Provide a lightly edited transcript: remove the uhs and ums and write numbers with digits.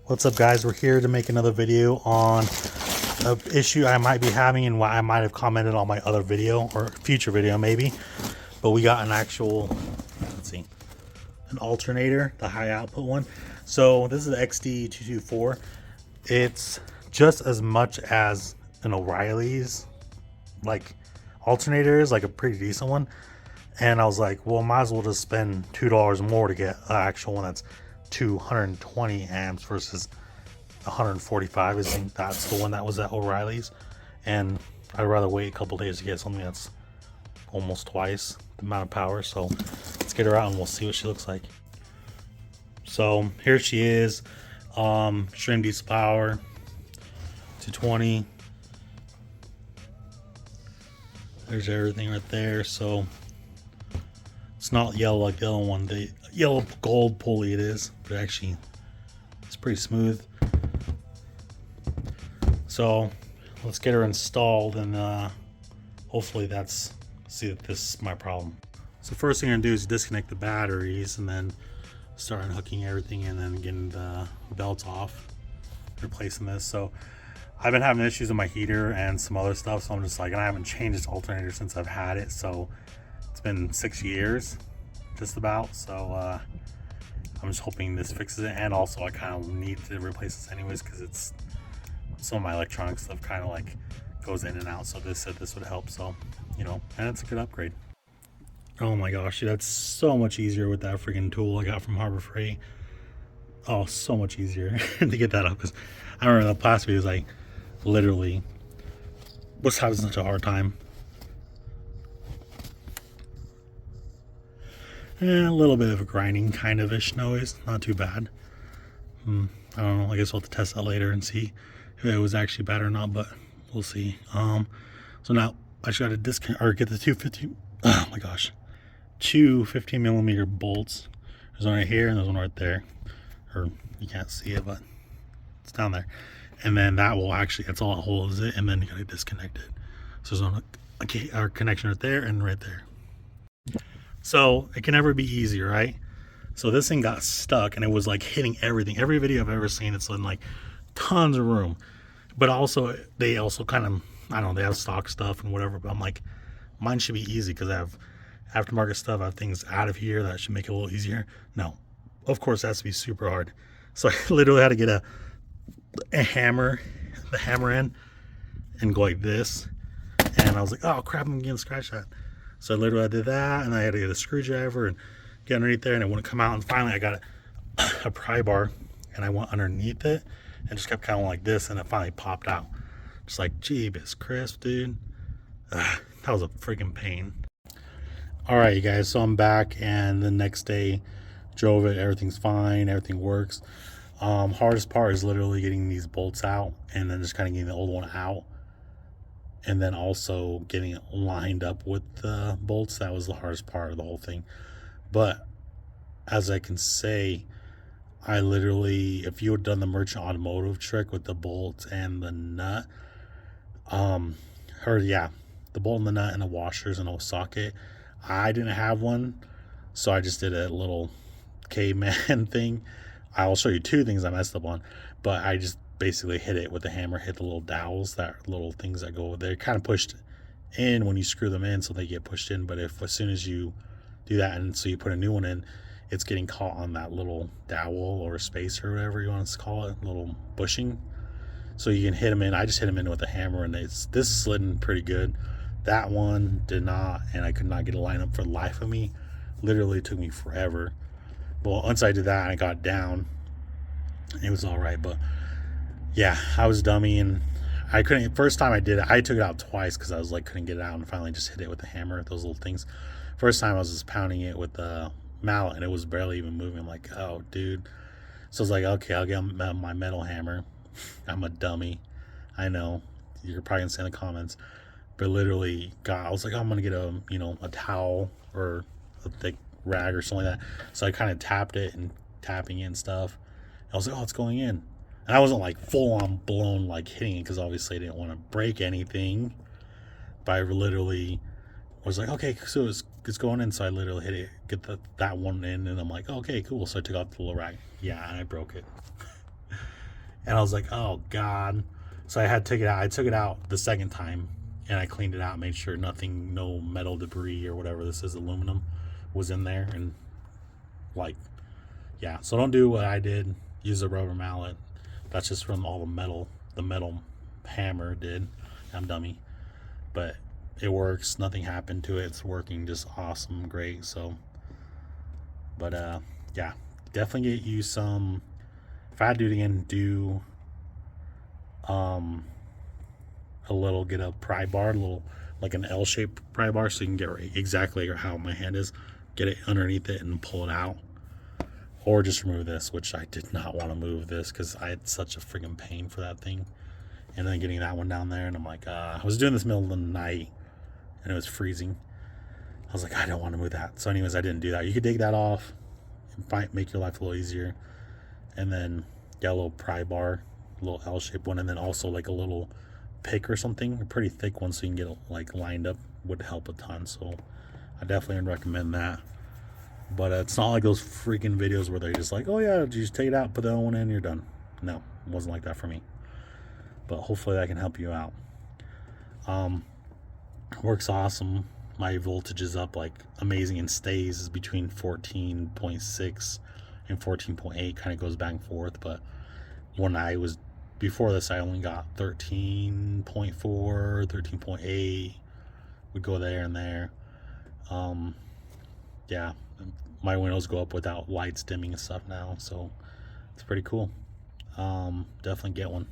What's up, guys? We're here to make another video on an issue I might be having and why I might have commented on my other video or future video maybe. But we got an actual, let's see, an alternator, the high output one. So this is the XD224. It's just as much as an O'Reilly's like alternator is, like a pretty decent one. And I was like, well, might as well just spend $2 more to get an actual one that's 220 amps versus 145. I think that's the one that was at O'Reilly's, and I'd rather wait a couple days to get something that's almost twice the amount of power. So let's get her out and we'll see what she looks like. So here she is, extreme diesel power, 220. There's everything right there. So it's not yellow like the other one. The yellow gold pulley it is, but actually it's pretty smooth. So let's get her installed and hopefully see if this is my problem. So first thing I'm gonna do is disconnect the batteries and then start unhooking everything and then getting the belts off, replacing this. So I've been having issues with my heater and some other stuff, so I'm just like, and I haven't changed this alternator since I've had it, so it's been 6 years just about. So I'm just hoping this fixes it, and also I kind of need to replace this anyways because it's some of my electronic stuff kind of like goes in and out. So this said this would help, so you know, and it's a good upgrade. Oh my gosh, dude, that's so much easier with that freaking tool I got from Harbor Freight. Oh, so much easier to get that up, because I remember the past video was like literally was having such a hard time. And a little bit of a grinding kind of ish noise, not too bad. I don't know, I guess we'll have to test that later and see if it was actually bad or not, but we'll see. So now I just got to disconnect or get the 250. Oh my gosh, two 15mm bolts. There's one right here and there's one right there, or you can't see it, but it's down there. And then that will actually, that's all it holds it, and then you got to disconnect it. So there's a connection right there and right there. So it can never be easy, right? So this thing got stuck and it was like hitting everything. Every video I've ever seen, it's in like tons of room. But also, they also kind of, I don't know, they have stock stuff and whatever, but I'm like, mine should be easy because I have aftermarket stuff. I have things out of here that should make it a little easier. No, of course it has to be super hard. So I literally had to get a hammer, the hammer end, and go like this. And I was like, oh crap, I'm getting scratched at. So literally I did that, and I had to get a screwdriver and get underneath there, and it wouldn't come out. And finally I got a pry bar, and I went underneath it and just kept kind of like this, and it finally popped out. Just like, jeebus crisp, dude. That was a freaking pain. All right, you guys, so I'm back, and the next day drove it. Everything's fine, everything works. Hardest part is literally getting these bolts out and then just kind of getting the old one out, and then also getting it lined up with the bolts. That was the hardest part of the whole thing. But as I can say, I literally, if you had done the Merchant Automotive trick with the bolts and the nut, the bolt and the nut and the washers and a socket, I didn't have one, so I just did a little caveman thing. I'll show you two things I messed up on, but I just basically hit it with the hammer, hit the little dowels, that little things that go, they're kind of pushed in when you screw them in, so they get pushed in. But if as soon as you do that, and so you put a new one in, it's getting caught on that little dowel or spacer or whatever you want to call it, little bushing. So you can hit them in. I just hit them in with a hammer, and this slid in pretty good. That one did not, and I could not get a line up for the life of me. Literally took me forever. But once I did that, I got down. It was all right, but yeah, I was dummy, and I couldn't. First time I did it, I took it out twice because I was like couldn't get it out, and finally just hit it with the hammer, those little things. First time I was just pounding it with the mallet, and it was barely even moving. I'm like, oh, dude. So I was like, okay, I'll get my metal hammer. I'm a dummy. I know. You're probably gonna say in the comments, but literally, I was like, oh, I'm gonna get a towel or a thick rag or something like that. So I kind of tapped it and tapping in stuff. I was like, oh, it's going in. And I wasn't like full on blown like hitting it because obviously I didn't want to break anything. But I literally was like, okay, so it's going in. So I literally hit it, get that one in, and I'm like, okay, cool. So I took out the little rag. Yeah, and I broke it. And I was like, oh God. So I had to take it out. I took it out the second time and I cleaned it out, made sure nothing, no metal debris or whatever this is, aluminum, was in there. And like, yeah. So don't do what I did. Use a rubber mallet. That's just from all the metal hammer did. I'm dummy. But it works. Nothing happened to it. It's working just awesome. Great. So, but yeah, definitely get you some. If I had to do it again, do a little, get a pry bar, a little like an L-shaped pry bar, so you can get right exactly how my hand is. Get it underneath it and pull it out, or just remove this, which I did not want to move this because I had such a freaking pain for that thing. And then getting that one down there, and I'm like, I was doing this middle of the night, and it was freezing. I was like, I don't want to move that. So, anyways, I didn't do that. You could take that off, it might make your life a little easier. And then get a little pry bar, a little L-shaped one, and then also like a little pick or something, a pretty thick one, so you can get it like lined up, would help a ton. So I definitely recommend that. But it's not like those freaking videos where they're just like, oh yeah, just take it out, put the other one in, you're done. No, it wasn't like that for me. But hopefully that can help you out. Works awesome. My voltage is up like amazing and stays is between 14.6 and 14.8, kind of goes back and forth. But when I was before this, I only got 13.4, 13.8, would go there and there. Yeah, my windows go up without lights dimming and stuff now, so it's pretty cool. Definitely get one.